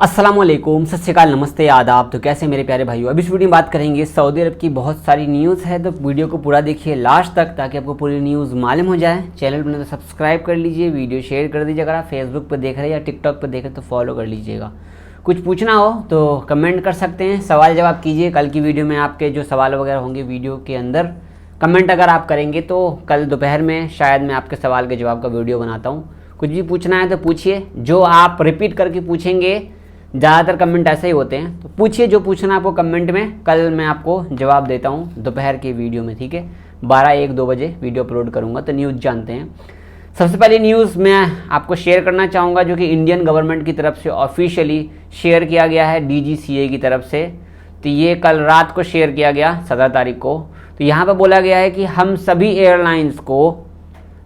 अस्सलाम वालेकुम, सत श्री अकाल, नमस्ते, आदाब। तो कैसे मेरे प्यारे भाइयों, अब इस वीडियो में बात करेंगे सऊदी अरब की बहुत सारी न्यूज़ है। तो वीडियो को पूरा देखिए लास्ट तक ताकि आपको पूरी न्यूज़ मालूम हो जाए। चैनल बने तो सब्सक्राइब कर लीजिए, वीडियो शेयर कर दीजिए। अगर आप फेसबुक पर देख रहे हैं या टिकटॉक पर देख रहे हैं तो फॉलो कर लीजिएगा। कुछ पूछना हो तो कमेंट कर सकते हैं, सवाल जवाब कीजिए। कल की वीडियो में आपके जो सवाल वगैरह होंगे वीडियो के अंदर कमेंट अगर आप करेंगे तो कल दोपहर में शायद मैं आपके सवाल के जवाब का वीडियो बनाता हूँ। कुछ भी पूछना है तो पूछिए, जो आप रिपीट करके पूछेंगे, ज़्यादातर कमेंट ऐसे ही होते हैं, तो पूछिए जो पूछना आपको कमेंट में, कल मैं आपको जवाब देता हूँ दोपहर की वीडियो में। ठीक है, 12-1-2 बजे वीडियो अपलोड करूँगा। तो न्यूज़ जानते हैं। सबसे पहले न्यूज़ मैं आपको शेयर करना चाहूँगा जो कि इंडियन गवर्नमेंट की तरफ से ऑफिशियली शेयर किया गया है, DGCA की तरफ से। तो ये कल रात को शेयर किया गया 17 तारीख को। तो यहाँ पर बोला गया है कि हम सभी एयरलाइंस को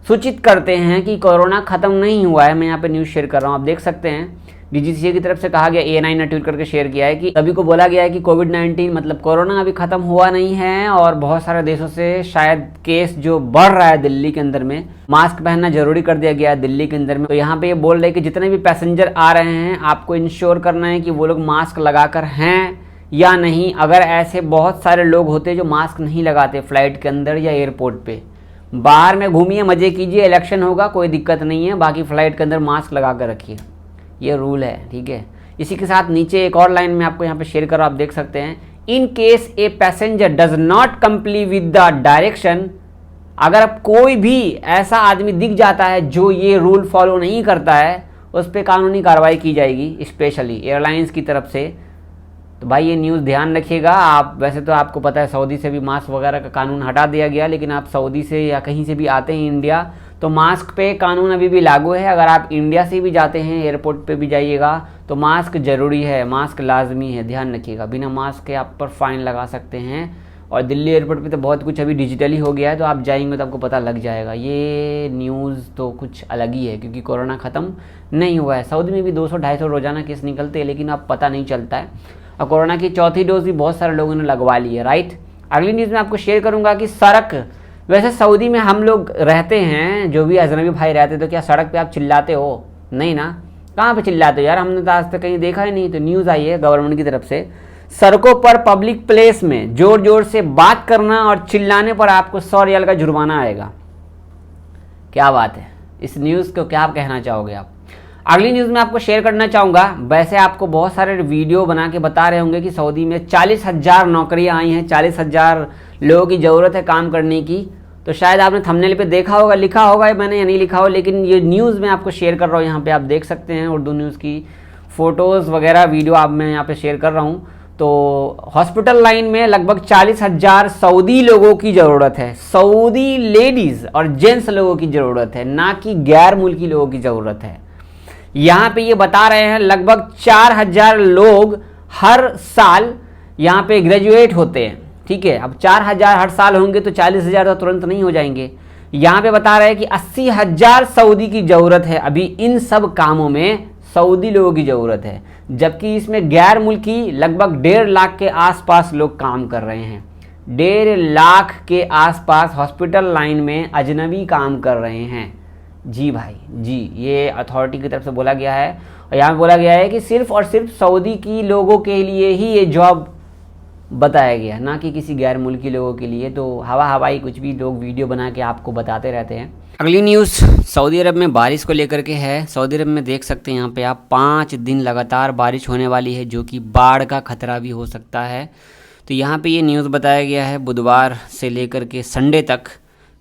सूचित करते हैं कि कोरोना ख़त्म नहीं हुआ है। मैं यहाँ पे न्यूज़ शेयर कर रहा हूँ, आप देख सकते हैं। DGCA की तरफ से कहा गया, ANI ने ट्वीट करके शेयर किया है कि सभी को बोला गया है कि कोविड-19 मतलब कोरोना अभी ख़त्म हुआ नहीं है और बहुत सारे देशों से शायद केस जो बढ़ रहा है दिल्ली के अंदर में, मास्क पहनना जरूरी कर दिया गया है दिल्ली के अंदर में। तो यहाँ पे ये बोल रहे हैं कि जितने भी पैसेंजर आ रहे हैं आपको इंश्योर करना है कि वो लोग मास्क लगाकर हैं या नहीं। अगर ऐसे बहुत सारे लोग होते जो मास्क नहीं लगाते फ्लाइट के अंदर या एयरपोर्ट पे, बाहर में घूमिए, मज़े कीजिए, इलेक्शन होगा, कोई दिक्कत नहीं है, बाकी फ़्लाइट के अंदर मास्क लगा कर रखिए, ये रूल है। ठीक है, इसी के साथ नीचे एक और लाइन में आपको यहाँ पे शेयर करो, आप देख सकते हैं। In case a passenger does not comply with the direction, अगर अब कोई भी ऐसा आदमी दिख जाता है जो ये रूल फॉलो नहीं करता है, उस पर कानूनी कार्रवाई की जाएगी स्पेशली एयरलाइंस की तरफ से। तो भाई ये न्यूज़ ध्यान रखिएगा। आप वैसे तो आपको पता है सऊदी से भी मास्क वगैरह का कानून हटा दिया गया, लेकिन आप सऊदी से या कहीं से भी आते हैं इंडिया तो मास्क पे कानून अभी भी लागू है। अगर आप इंडिया से भी जाते हैं एयरपोर्ट पे भी जाइएगा तो मास्क ज़रूरी है, मास्क लाजमी है, ध्यान रखिएगा। बिना मास्क के आप पर फ़ाइन लगा सकते हैं। और दिल्ली एयरपोर्ट पे तो बहुत कुछ अभी डिजिटली हो गया है, तो आप जाएंगे तो आपको पता लग जाएगा। ये न्यूज़ तो कुछ अलग ही है क्योंकि कोरोना ख़त्म नहीं हुआ है। सऊदी में भी 200-250 रोज़ाना केस निकलते हैं, लेकिन अब पता नहीं चलता है। और कोरोना की चौथी डोज भी बहुत सारे लोगों ने लगवा ली है, राइट। अगली न्यूज़ में आपको शेयर करूंगा कि सड़क, वैसे सऊदी में हम लोग रहते हैं, जो भी अजनबी भाई रहते, तो क्या सड़क पे आप चिल्लाते हो? नहीं ना, कहाँ पे चिल्लाते हो यार, हमने तो आज तक कहीं देखा ही नहीं। तो न्यूज़ आई है गवर्नमेंट की तरफ से, सड़कों पर पब्लिक प्लेस में जोर जोर से बात करना और चिल्लाने पर आपको 100 रियाल का जुर्माना आएगा। क्या बात है, इस न्यूज़ को क्या आप कहना चाहोगे आप? अगली न्यूज़ में आपको शेयर करना चाहूँगा। वैसे आपको बहुत सारे वीडियो बना के बता रहे होंगे कि सऊदी में 40,000 नौकरियाँ आई हैं, 40,000 लोगों की ज़रूरत है काम करने की। तो शायद आपने थंबनेल पे देखा होगा, लिखा होगा, मैंने या नहीं लिखा हो, लेकिन ये न्यूज़ मैं आपको शेयर कर रहा हूँ। यहाँ पे आप देख सकते हैं उर्दू न्यूज़ की फ़ोटोज़ वगैरह वीडियो आप मैं यहाँ पे शेयर कर रहा हूँ। तो हॉस्पिटल लाइन में लगभग 40,000 सऊदी लोगों की ज़रूरत है। सऊदी लेडीज़ और जेंट्स लोगों की ज़रूरत है, ना कि गैर मुल्की लोगों की ज़रूरत है। यहाँ पे ये बता रहे हैं लगभग 4,000 लोग हर साल यहाँ पे ग्रेजुएट होते हैं। ठीक है, अब 4,000 हर साल होंगे तो 40,000 तो तुरंत नहीं हो जाएंगे। यहाँ पे बता रहे हैं कि 80,000 सऊदी की ज़रूरत है। अभी इन सब कामों में सऊदी लोगों की ज़रूरत है, जबकि इसमें गैर मुल्की लगभग 1.5 लाख के आसपास लोग काम कर रहे हैं। 1.5 लाख के आसपास हॉस्पिटल लाइन में अजनबी काम कर रहे हैं। जी भाई जी, ये अथॉरिटी की तरफ से बोला गया है। और यहाँ बोला गया है कि सिर्फ और सिर्फ सऊदी की लोगों के लिए ही ये जॉब बताया गया, ना कि किसी गैर मुल्की लोगों के लिए। तो हवाई कुछ भी लोग वीडियो बना के आपको बताते रहते हैं। अगली न्यूज़ सऊदी अरब में बारिश को लेकर के है। सऊदी अरब में देख सकते हैं यहाँ पे आप 5 दिन लगातार बारिश होने वाली है, जो कि बाढ़ का खतरा भी हो सकता है। तो यहाँ पे ये न्यूज़ बताया गया है बुधवार से लेकर के संडे तक।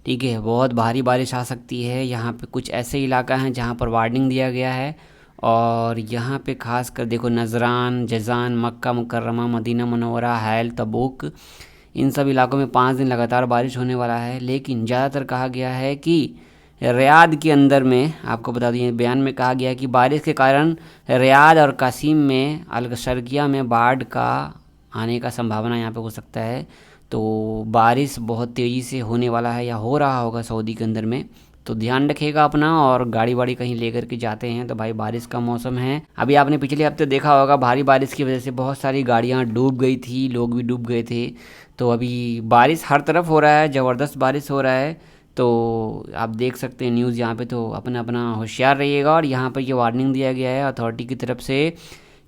ठीक है, बहुत भारी बारिश आ सकती है। यहाँ पे कुछ ऐसे इलाका हैं जहाँ पर वार्निंग दिया गया है। और यहाँ पे खास कर देखो, नजरान, जजान, मक्का मुकर्रमा, मदीना मुनव्वरा, हैल, तबूक, इन सब इलाकों में 5 दिन लगातार बारिश होने वाला है। लेकिन ज़्यादातर कहा गया है कि रियाद के अंदर में, आपको बता दें बयान में कहा गया है कि बारिश के कारण रियाद और कासिम में, अल शर्किया में बाढ़ का आने का संभावना यहाँ पे हो सकता है। तो बारिश बहुत तेज़ी से होने वाला है या हो रहा होगा सऊदी के अंदर में। तो ध्यान रखिएगा अपना, और गाड़ी वाड़ी कहीं लेकर के जाते हैं तो भाई बारिश का मौसम है। अभी आपने पिछले हफ्ते देखा होगा भारी बारिश की वजह से बहुत सारी गाड़ियाँ डूब गई थी, लोग भी डूब गए थे। तो अभी बारिश हर तरफ हो रहा है, ज़बरदस्त बारिश हो रहा है। तो आप देख सकते हैं न्यूज़ यहाँ पे। तो अपना अपना होशियार रहिएगा। और यहाँ पर ये वार्निंग दिया गया है अथॉरिटी की तरफ से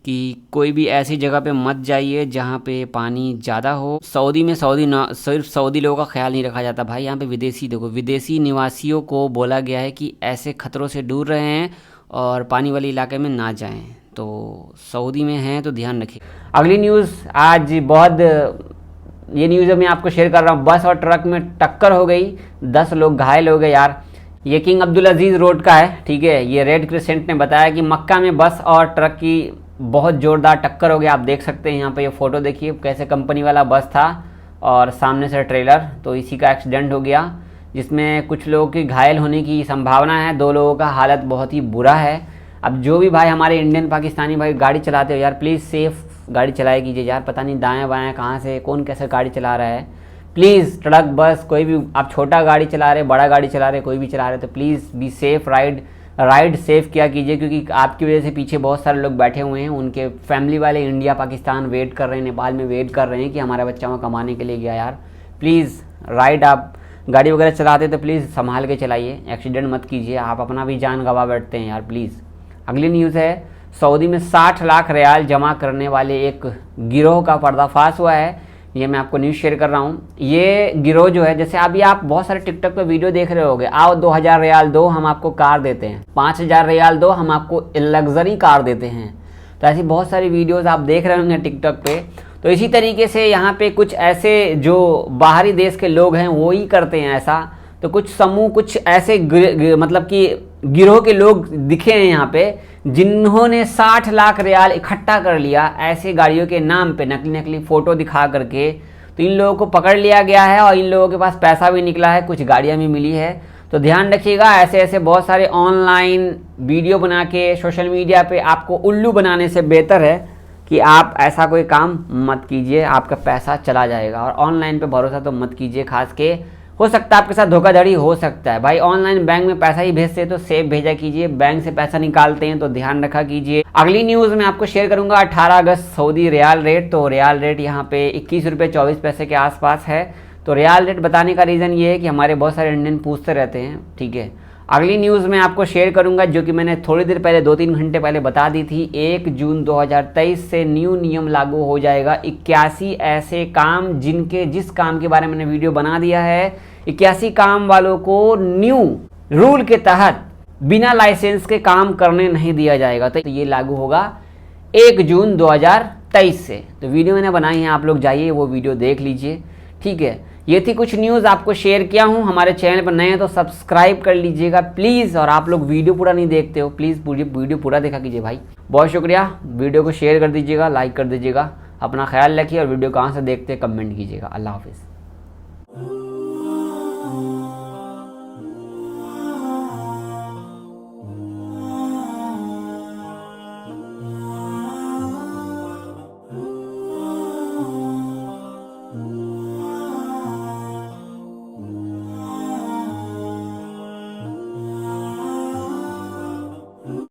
कि कोई भी ऐसी जगह पे मत जाइए जहाँ पे पानी ज़्यादा हो। सऊदी में सिर्फ सऊदी लोगों का ख्याल नहीं रखा जाता भाई, यहाँ पे विदेशी देखो, विदेशी निवासियों को बोला गया है कि ऐसे खतरों से दूर रहें और पानी वाले इलाके में ना जाएं। तो सऊदी में हैं तो ध्यान रखिए। अगली न्यूज़ आज बहुत, ये न्यूज़ मैं आपको शेयर कर रहा हूँ। बस और ट्रक में टक्कर हो गई, 10 लोग घायल हो गए यार। ये किंग अब्दुल अजीज़ रोड का है, ठीक है। ये रेड क्रिसेंट ने बताया कि मक्का में बस और ट्रक की बहुत ज़ोरदार टक्कर हो गई। आप देख सकते हैं यहाँ पे ये फ़ोटो देखिए, कैसे कंपनी वाला बस था और सामने से ट्रेलर, तो इसी का एक्सीडेंट हो गया जिसमें कुछ लोगों की घायल होने की संभावना है। 2 लोगों का हालत बहुत ही बुरा है। अब जो भी भाई हमारे इंडियन पाकिस्तानी भाई गाड़ी चलाते हो यार, प्लीज़ सेफ़ गाड़ी चलाया कीजिए यार। पता नहीं दाएँ बाएँ कहाँ से कौन कैसे गाड़ी चला रहा है। प्लीज़ ट्रक बस कोई भी, आप छोटा गाड़ी चला रहे, बड़ा गाड़ी चला रहे, कोई भी चला रहे, तो please be safe, ride safe किया कीजिए, क्योंकि आपकी वजह से पीछे बहुत सारे लोग बैठे हुए हैं। उनके फैमिली वाले इंडिया पाकिस्तान वेट कर रहे हैं, नेपाल में वेट कर रहे हैं कि हमारा बच्चा वहाँ कमाने के लिए गया यार। प्लीज़ आप गाड़ी वगैरह चलाते तो प्लीज़ संभाल के चलाइए, एक्सीडेंट मत कीजिए, आप अपना भी जान गंवा बैठते हैं यार प्लीज़। अगली न्यूज़ है, सऊदी में 60 लाख रियाल जमा करने वाले एक गिरोह का पर्दाफाश हुआ है। ये मैं आपको न्यूज़ शेयर कर रहा हूँ। ये गिरोह जो है, जैसे अभी आप बहुत सारे टिकटॉक पे वीडियो देख रहे होगे, आओ 2000 रियाल दो हम आपको कार देते हैं, 5000 रियाल दो हम आपको लग्जरी कार देते हैं। तो ऐसी बहुत सारी वीडियोस आप देख रहे होंगे टिकटॉक पे। तो इसी तरीके से यहाँ पे कुछ ऐसे जो बाहरी देश के लोग हैं वो ही करते हैं ऐसा। तो कुछ समूह, कुछ ऐसे मतलब कि गिरोह के लोग दिखे हैं यहाँ पे, जिन्होंने 60 लाख रियाल इकट्ठा कर लिया ऐसे गाड़ियों के नाम पे, नकली फ़ोटो दिखा करके। तो इन लोगों को पकड़ लिया गया है और इन लोगों के पास पैसा भी निकला है, कुछ गाड़ियाँ भी मिली है। तो ध्यान रखिएगा, ऐसे बहुत सारे ऑनलाइन वीडियो बना के सोशल मीडिया पे आपको उल्लू बनाने से बेहतर है कि आप ऐसा कोई काम मत कीजिए, आपका पैसा चला जाएगा। और ऑनलाइन पे भरोसा तो मत कीजिए, खास के हो सकता है आपके साथ धोखाधड़ी हो सकता है भाई। ऑनलाइन बैंक में पैसा ही भेजते हैं तो सेफ भेजा कीजिए, बैंक से पैसा निकालते हैं तो ध्यान रखा कीजिए। अगली न्यूज़ मैं आपको शेयर करूंगा 18 अगस्त सऊदी रियाल रेट। तो रियाल रेट यहाँ पे 21 रुपये 24 पैसे के आसपास है। तो रियाल रेट बताने का रीज़न ये है कि हमारे बहुत सारे इंडियन पूछते रहते हैं, ठीक है। अगली न्यूज़ मैं आपको शेयर करूंगा जो कि मैंने थोड़ी देर पहले 2-3 घंटे पहले बता दी थी। 1 जून 2023 से न्यू नियम लागू हो जाएगा। 81 ऐसे काम जिस काम के बारे में मैंने वीडियो बना दिया है, 81 काम वालों को न्यू रूल के तहत बिना लाइसेंस के काम करने नहीं दिया जाएगा। तो ये लागू होगा 1 जून 2023 से। तो वीडियो मैंने बनाई है, आप लोग जाइए वो वीडियो देख लीजिए, ठीक है। ये थी कुछ न्यूज़ आपको शेयर किया हूँ। हमारे चैनल पर नए हैं तो सब्सक्राइब कर लीजिएगा प्लीज़। और आप लोग वीडियो पूरा नहीं देखते हो, प्लीज़ वीडियो पूरा देखा कीजिए भाई। बहुत शुक्रिया। वीडियो को शेयर कर दीजिएगा, लाइक कर दीजिएगा। अपना ख्याल रखिए और वीडियो कहाँ से देखते हैं कमेंट कीजिएगा। अल्लाह हाफिज़।